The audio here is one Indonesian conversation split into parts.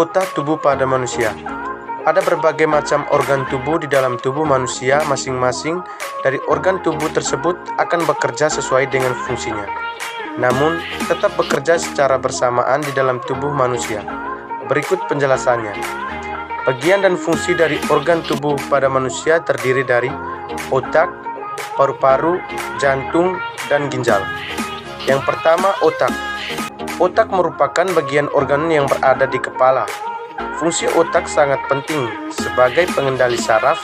Anggota tubuh pada manusia. Ada berbagai macam organ tubuh di dalam tubuh manusia. Masing-masing dari organ tubuh tersebut akan bekerja sesuai dengan fungsinya, namun tetap bekerja secara bersamaan di dalam tubuh manusia. Berikut penjelasannya. Bagian dan fungsi dari organ tubuh pada manusia terdiri dari otak, paru-paru, jantung, dan ginjal. Yang pertama, otak. Otak merupakan bagian organ yang berada di kepala. Fungsi otak sangat penting sebagai pengendali saraf,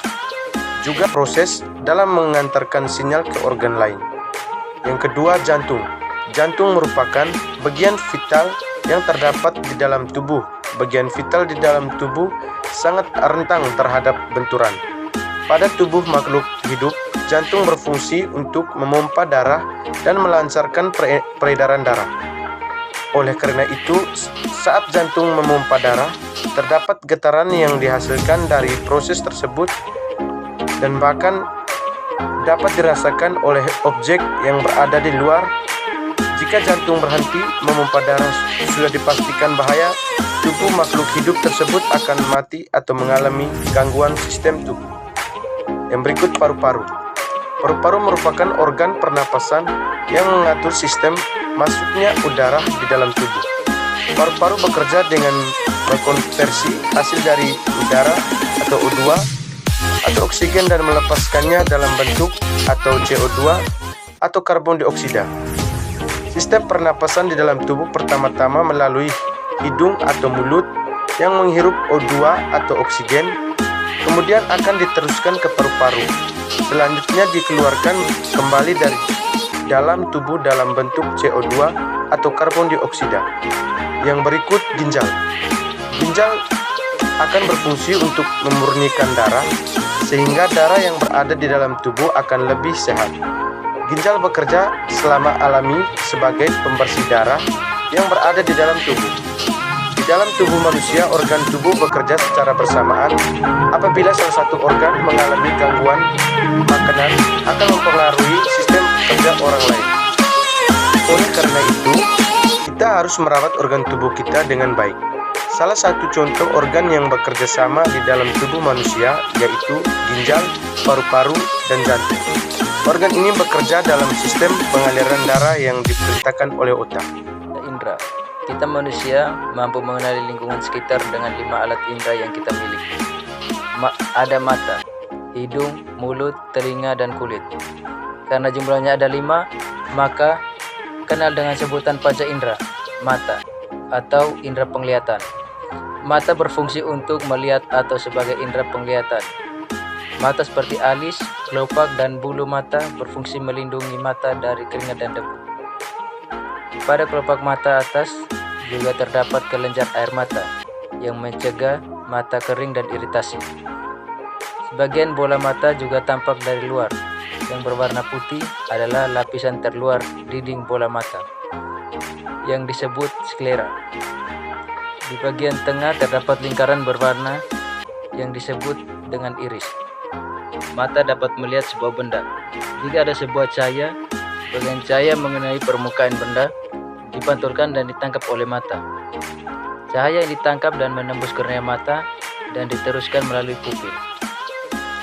juga proses dalam mengantarkan sinyal ke organ lain. Yang kedua, jantung. Jantung merupakan bagian vital yang terdapat di dalam tubuh. Bagian vital di dalam tubuh sangat rentang terhadap benturan. Pada tubuh makhluk hidup, jantung berfungsi untuk memompa darah dan melancarkan peredaran darah. Oleh karena itu, saat jantung memompa darah, terdapat getaran yang dihasilkan dari proses tersebut dan bahkan dapat dirasakan oleh objek yang berada di luar. Jika jantung berhenti memompa darah, sudah dipastikan bahaya. Tubuh makhluk hidup tersebut akan mati atau mengalami gangguan sistem tubuh. Yang berikut, paru-paru. Paru-paru merupakan organ pernapasan yang mengatur sistem masuknya udara di dalam tubuh. Paru-paru bekerja dengan mengkonversi hasil dari udara atau O2 atau oksigen dan melepaskannya dalam bentuk atau CO2 atau karbon dioksida. Sistem pernapasan di dalam tubuh pertama-tama melalui hidung atau mulut yang menghirup O2 atau oksigen, kemudian akan diteruskan ke paru-paru. Selanjutnya dikeluarkan kembali dari dalam tubuh dalam bentuk CO2 atau karbon dioksida. Yang berikut, ginjal. Ginjal akan berfungsi untuk memurnikan darah, sehingga darah yang berada di dalam tubuh akan lebih sehat. Ginjal bekerja selama alami sebagai pembersih darah yang berada di dalam tubuh. Di dalam tubuh manusia, organ tubuh bekerja secara bersamaan. Apabila salah satu organ mengalami gangguan, makanan akan mempengaruhi sistem kerja orang lain. Oleh karena itu, kita harus merawat organ tubuh kita dengan baik. Salah satu contoh organ yang bekerja sama di dalam tubuh manusia yaitu ginjal, paru-paru, dan jantung. Organ ini bekerja dalam sistem pengaliran darah yang diperintahkan oleh otak. Indra. Kita manusia mampu mengenali lingkungan sekitar dengan 5 alat indera yang kita miliki. Ada mata, hidung, mulut, telinga, dan kulit. Karena jumlahnya ada 5, maka kenal dengan sebutan panca indera, mata, atau indera penglihatan. Mata berfungsi untuk melihat atau sebagai indera penglihatan. Mata seperti alis, kelopak, dan bulu mata berfungsi melindungi mata dari keringat dan debu. Pada kelopak mata atas juga terdapat kelenjar air mata yang mencegah mata kering dan iritasi. Sebagian bola mata juga tampak dari luar. Yang berwarna putih adalah lapisan terluar dinding bola mata yang disebut sklera. Di bagian tengah terdapat lingkaran berwarna yang disebut dengan iris. Mata dapat melihat sebuah benda. Jika ada sebuah cahaya, bagian cahaya mengenai permukaan benda dipantulkan dan ditangkap oleh mata. Cahaya yang ditangkap dan menembus kornea mata dan diteruskan melalui pupil.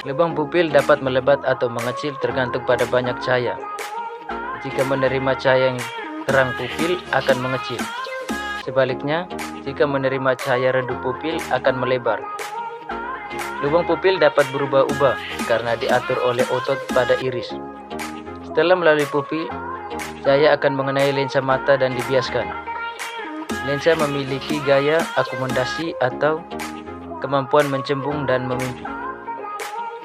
Lubang pupil dapat melebat atau mengecil tergantung pada banyak cahaya. Jika menerima cahaya yang terang, pupil akan mengecil. Sebaliknya, jika menerima cahaya redup, pupil akan melebar. Lubang pupil dapat berubah-ubah karena diatur oleh otot pada iris. Setelah melalui pupil, cahaya akan mengenai lensa mata dan dibiaskan. Lensa memiliki gaya akomodasi atau kemampuan mencembung dan memimpi.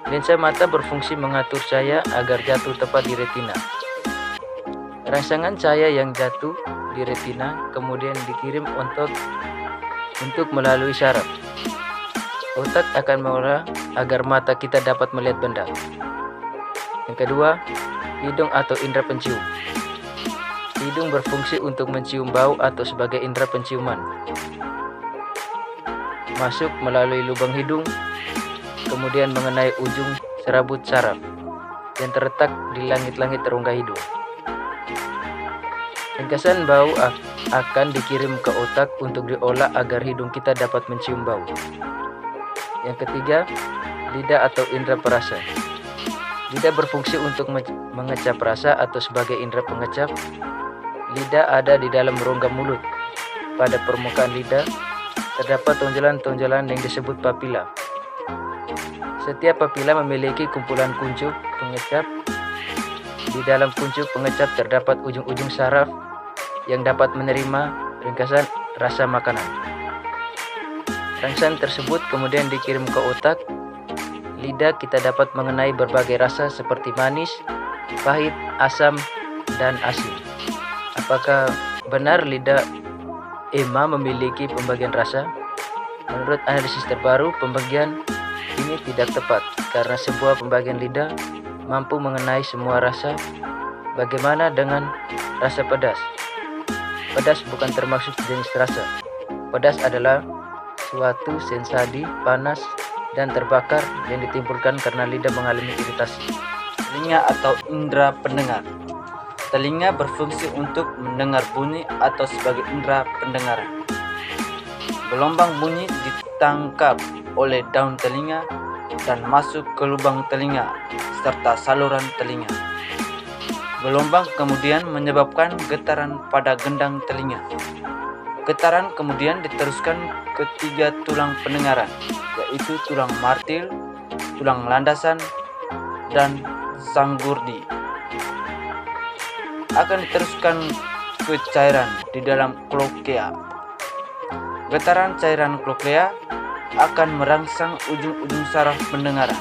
Lensa mata berfungsi mengatur cahaya agar jatuh tepat di retina. Rangsangan cahaya yang jatuh di retina kemudian dikirim untuk melalui syaraf. Otak akan mengolah agar mata kita dapat melihat benda. Yang kedua, hidung atau indera pencium. Hidung berfungsi untuk mencium bau atau sebagai indera penciuman. Masuk melalui lubang hidung, kemudian mengenai ujung serabut saraf yang terletak di langit-langit rongga hidung. Ringkasan bau akan dikirim ke otak untuk diolah agar hidung kita dapat mencium bau. Yang ketiga, lidah atau indera perasa. Lidah berfungsi untuk mengecap rasa atau sebagai indera pengecap. Lidah ada di dalam rongga mulut. Pada permukaan lidah terdapat tonjolan-tonjolan yang disebut papila. Setiap papila memiliki kumpulan kuncup pengecap. Di dalam kuncup pengecap terdapat ujung-ujung saraf yang dapat menerima ringkasan rasa makanan. Rangsangan tersebut kemudian dikirim ke otak. Lidah kita dapat mengenai berbagai rasa seperti manis, pahit, asam, dan asin. Apakah benar lidah ema memiliki pembagian rasa? Menurut analisis terbaru, pembagian ini tidak tepat karena sebuah pembagian lidah mampu mengenai semua rasa. Bagaimana dengan rasa pedas? Pedas bukan termasuk jenis rasa. Pedas adalah suatu sensasi panas dan terbakar yang ditimbulkan karena lidah mengalami iritasi. Telinga atau indera pendengar. Telinga berfungsi untuk mendengar bunyi atau sebagai indera pendengaran. Gelombang bunyi ditangkap oleh daun telinga dan masuk ke lubang telinga serta saluran telinga. Gelombang kemudian menyebabkan getaran pada gendang telinga. Getaran kemudian diteruskan ke 3 tulang pendengaran, yaitu tulang martil, tulang landasan, dan sanggurdi. Akan diteruskan ke cairan di dalam klokea. Getaran cairan klokea akan merangsang ujung-ujung saraf pendengaran.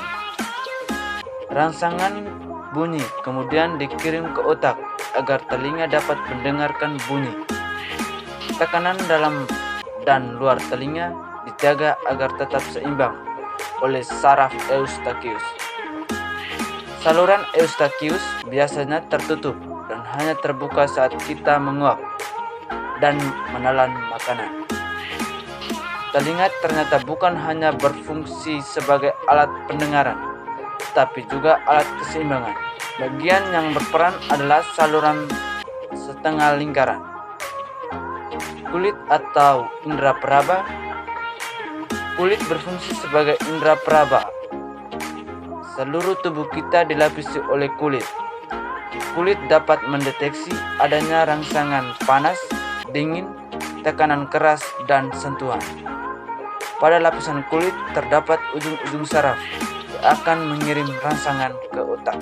Rangsangan bunyi kemudian dikirim ke otak agar telinga dapat mendengarkan bunyi. Tekanan dalam dan luar telinga dijaga agar tetap seimbang oleh saraf eustachius. Saluran eustachius biasanya tertutup dan hanya terbuka saat kita menguap dan menelan makanan. Telinga ternyata bukan hanya berfungsi sebagai alat pendengaran, tapi juga alat keseimbangan. Bagian yang berperan adalah saluran setengah lingkaran. Kulit atau indera peraba. Kulit berfungsi sebagai indera peraba. Seluruh tubuh kita dilapisi oleh kulit. Kulit dapat mendeteksi adanya rangsangan panas, dingin, tekanan keras, dan sentuhan. Pada lapisan kulit terdapat ujung-ujung saraf yang akan mengirim rangsangan ke otak.